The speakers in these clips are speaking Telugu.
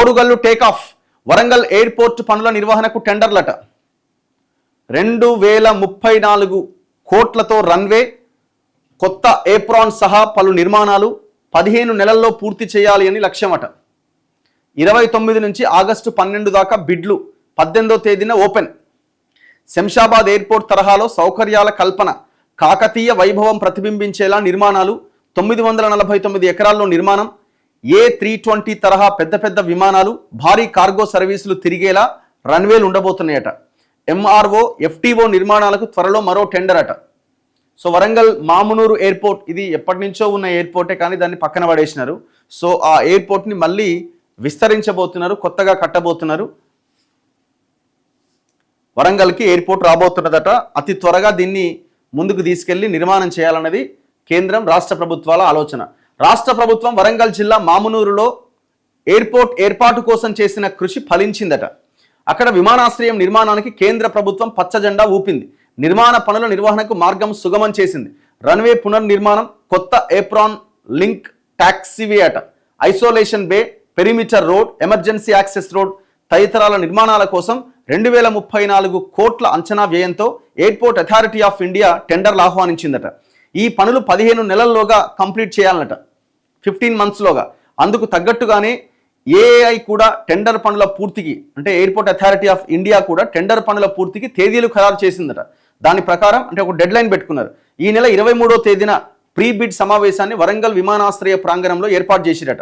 ఓరుగల్లు టేకాఫ్, వరంగల్ ఎయిర్పోర్ట్ పనుల నిర్వహణకు టెండర్లట. 2034 కోట్లతో రన్వే, కొత్త ఏప్రాన్ సహా పలు నిర్మాణాలు 15 నెలల్లో పూర్తి చేయాలి అని లక్ష్యమట. 29 నుంచి ఆగస్టు 12 దాకా బిడ్లు, 18వ తేదీన ఓపెన్. శంషాబాద్ ఎయిర్పోర్ట్ తరహాలో సౌకర్యాల కల్పన, కాకతీయ వైభవం ప్రతిబింబించేలా నిర్మాణాలు, 949 ఎకరాల్లో నిర్మాణం, A320 తరహా పెద్ద పెద్ద విమానాలు, భారీ కార్గో సర్వీసులు తిరిగేలా రన్వేలు ఉండబోతున్నాయట. MRO, FTO నిర్మాణాలకు త్వరలో మరో టెండర్ అట. సో వరంగల్ మామునూరు ఎయిర్పోర్ట్ ఇది ఎప్పటి నుంచో ఉన్న ఎయిర్పోర్టే, కానీ దాన్ని పక్కన పడేసినారు. సో ఆ ఎయిర్పోర్ట్ని మళ్ళీ విస్తరించబోతున్నారు, కొత్తగా కట్టబోతున్నారు. వరంగల్కి ఎయిర్పోర్ట్ రాబోతున్నదట. అతి త్వరగా దీన్ని ముందుకు తీసుకెళ్లి నిర్మాణం చేయాలన్నది కేంద్రం రాష్ట్ర ప్రభుత్వాల ఆలోచన. రాష్ట్ర ప్రభుత్వం వరంగల్ జిల్లా మామునూరులో ఎయిర్పోర్ట్ ఏర్పాటు కోసం చేసిన కృషి ఫలించిందట. అక్కడ విమానాశ్రయం నిర్మాణానికి కేంద్ర ప్రభుత్వం పచ్చజెండా ఊపింది. నిర్మాణ పనుల నిర్వహణకు మార్గం సుగమం చేసింది. రన్వే పునర్నిర్మాణం, కొత్త ఏప్రాన్ లింక్ టాక్సీవే అట, isolation bay, perimeter road, emergency access road తదితరాల నిర్మాణాల కోసం 2034 కోట్ల అంచనా వ్యయంతో ఎయిర్పోర్ట్ అథారిటీ ఆఫ్ ఇండియా టెండర్లు ఆహ్వానించిందట. ఈ పనులు 15 నెలల్లోగా కంప్లీట్ చేయాలన్నట, 15 మంత్స్లోగా. అందుకు తగ్గట్టుగానే ఏఐ కూడా టెండర్ పనుల పూర్తికి, అంటే ఎయిర్పోర్ట్ అథారిటీ ఆఫ్ ఇండియా కూడా టెండర్ పనుల పూర్తికి తేదీలు ఖరారు చేసిందట. దాని ప్రకారం అంటే ఒక డెడ్ లైన్ పెట్టుకున్నారు. ఈ నెల 23వ తేదీన ప్రీ బిడ్ సమావేశాన్ని వరంగల్ విమానాశ్రయ ప్రాంగణంలో ఏర్పాటు చేసిరట.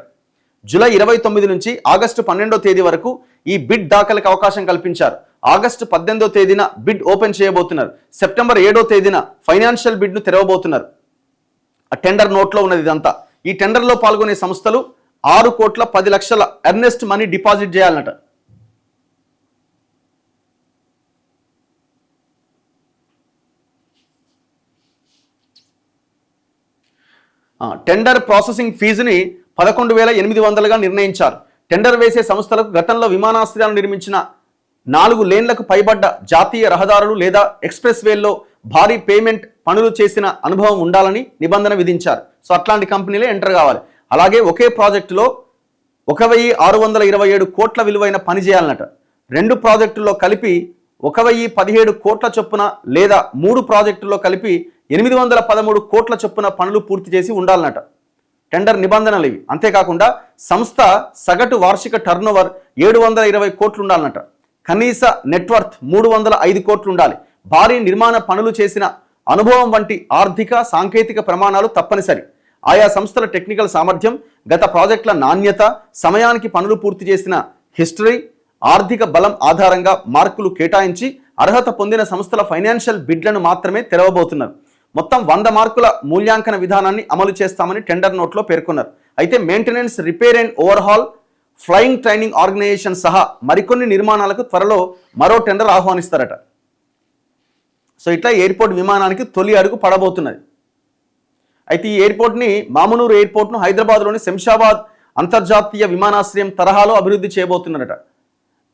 జూలై 29 నుంచి ఆగస్టు 12వ తేదీ వరకు ఈ బిడ్ దాఖలకు అవకాశం కల్పించారు. ఆగస్టు 18వ తేదీన బిడ్ ఓపెన్ చేయబోతున్నారు. సెప్టెంబర్ 7వ తేదీన ఫైనాన్షియల్ బిడ్ను తెరవబోతున్నారు. ఆ టెండర్ నోట్లో ఉన్నది ఇదంతా. ఈ టెండర్లో పాల్గొనే సంస్థలు 6,10,00,000 ఎర్నెస్ట్ మనీ డిపాజిట్ చేయాలన్నట. టెండర్ ప్రాసెసింగ్ ఫీజుని 11,800గా నిర్ణయించారు. టెండర్ వేసే సంస్థలకు గతంలో విమానాశ్రయాలు నిర్మించిన 4 లేన్లకు పైబడ్డ జాతీయ రహదారులు లేదా ఎక్స్ప్రెస్ వేల్లో భారీ పేమెంట్ పనులు చేసిన అనుభవం ఉండాలని నిబంధన విధించారు. సో అట్లాంటి కంపెనీలే ఎంటర్ కావాలి. అలాగే ఒకే ప్రాజెక్టులో 1,627 కోట్ల విలువైన పని చేయాలన్నట. 2 ప్రాజెక్టుల్లో కలిపి 1,017 కోట్ల చొప్పున లేదా 3 ప్రాజెక్టుల్లో కలిపి 813 కోట్ల చొప్పున పనులు పూర్తి చేసి ఉండాలన్నట. టెండర్ నిబంధనలు ఇవి. అంతేకాకుండా సంస్థ సగటు వార్షిక టర్నోవర్ 720 కోట్లు ఉండాలన్నట. కనీస నెట్వర్త్ 305 కోట్లు ఉండాలి. భారీ నిర్మాణ పనులు చేసిన అనుభవం వంటి ఆర్థిక సాంకేతిక ప్రమాణాలు తప్పనిసరి. ఆయా సంస్థల టెక్నికల్ సామర్థ్యం, గత ప్రాజెక్టుల నాణ్యత, సమయానికి పనులు పూర్తి చేసిన హిస్టరీ, ఆర్థిక బలం ఆధారంగా మార్కులు కేటాయించి అర్హత పొందిన సంస్థల ఫైనాన్షియల్ బిడ్లను మాత్రమే తెరవబోతున్నారు. మొత్తం 100 మార్కుల మూల్యాంకన విధానాన్ని అమలు చేస్తామని టెండర్ నోట్లో పేర్కొన్నారు. అయితే maintenance, repair and overhaul, flying training organisation సహా మరికొన్ని నిర్మాణాలకు త్వరలో మరో టెండర్ ఆహ్వానిస్తారట. సో ఇట్లా ఎయిర్పోర్ట్ విమానానికి తొలి అడుగు పడబోతున్నది. అయితే ఈ ఎయిర్పోర్ట్ని, మామునూరు ఎయిర్పోర్ట్ను హైదరాబాద్లోని శంషాబాద్ అంతర్జాతీయ విమానాశ్రయం తరహాలో అభివృద్ధి చేయబోతున్నారట.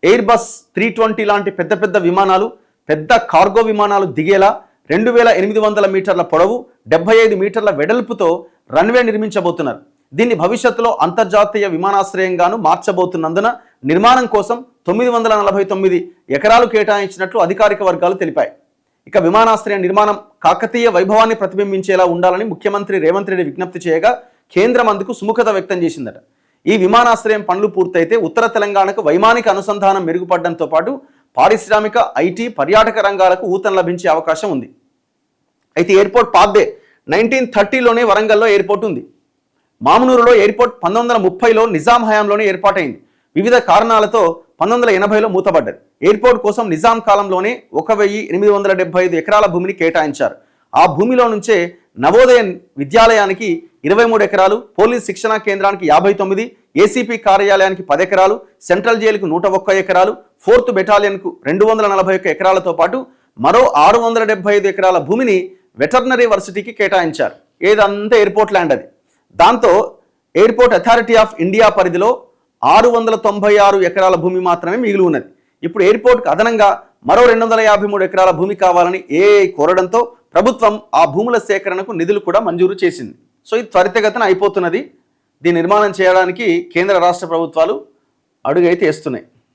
ఎయిర్ బస్ 320 లాంటి పెద్ద పెద్ద విమానాలు, పెద్ద కార్గో విమానాలు దిగేలా 2,800 మీటర్ల పొడవు, 75 మీటర్ల వెడల్పుతో రన్వే నిర్మించబోతున్నారు. దీన్ని భవిష్యత్తులో అంతర్జాతీయ విమానాశ్రయంగాను మార్చబోతున్నందున నిర్మాణం కోసం 949 ఎకరాలు కేటాయించినట్లు అధికారిక వర్గాలు తెలిపాయి. ఇక విమానాశ్రయ నిర్మాణం కాకతీయ వైభవాన్ని ప్రతిబింబించేలా ఉండాలని ముఖ్యమంత్రి రేవంత్ రెడ్డి విజ్ఞప్తి చేయగా కేంద్రం అందుకు సుముఖత వ్యక్తం చేసిందట. ఈ విమానాశ్రయం పనులు పూర్తయితే ఉత్తర తెలంగాణకు వైమానిక అనుసంధానం మెరుగుపడడంతో పాటు పారిశ్రామిక, ఐటీ, పర్యాటక రంగాలకు ఊతం లభించే అవకాశం ఉంది. అయితే ఎయిర్పోర్ట్ పాతదే. 1930లోనే వరంగల్లో ఎయిర్పోర్ట్ ఉంది. మామునూరులో ఎయిర్పోర్ట్ 1930లో నిజాం హయాంలోనే ఏర్పాటైంది. వివిధ కారణాలతో 1980లో మూతపడ్డది. ఎయిర్పోర్ట్ కోసం నిజాం కాలంలోనే 1,875 ఎకరాల భూమిని కేటాయించారు. ఆ భూమిలో నుంచే నవోదయ విద్యాలయానికి 23 ఎకరాలు, పోలీస్ శిక్షణా కేంద్రానికి 59, ఏసీపీ కార్యాలయానికి 10 ఎకరాలు, సెంట్రల్ జైలుకు 101 ఎకరాలు, 4th బెటాలియన్కు 241 ఎకరాలతో పాటు మరో 675 ఎకరాల భూమిని వెటర్నరీ వర్సిటీకి కేటాయించారు. ఏదంతా ఎయిర్పోర్ట్ ల్యాండ్ అది. దాంతో ఎయిర్పోర్ట్ అథారిటీ ఆఫ్ ఇండియా పరిధిలో 696 ఎకరాల భూమి మాత్రమే మిగిలి ఉన్నది. ఇప్పుడు ఎయిర్పోర్ట్కు అదనంగా మరో 253 ఎకరాల భూమి కావాలని ఏఐ కోరడంతో ప్రభుత్వం ఆ భూముల సేకరణకు నిధులు కూడా మంజూరు చేసింది. సో ఇది త్వరితగతిన అయిపోతున్నది. దీని నిర్మాణం చేయడానికి కేంద్ర రాష్ట్ర ప్రభుత్వాలు అడుగైతే వేస్తున్నాయి.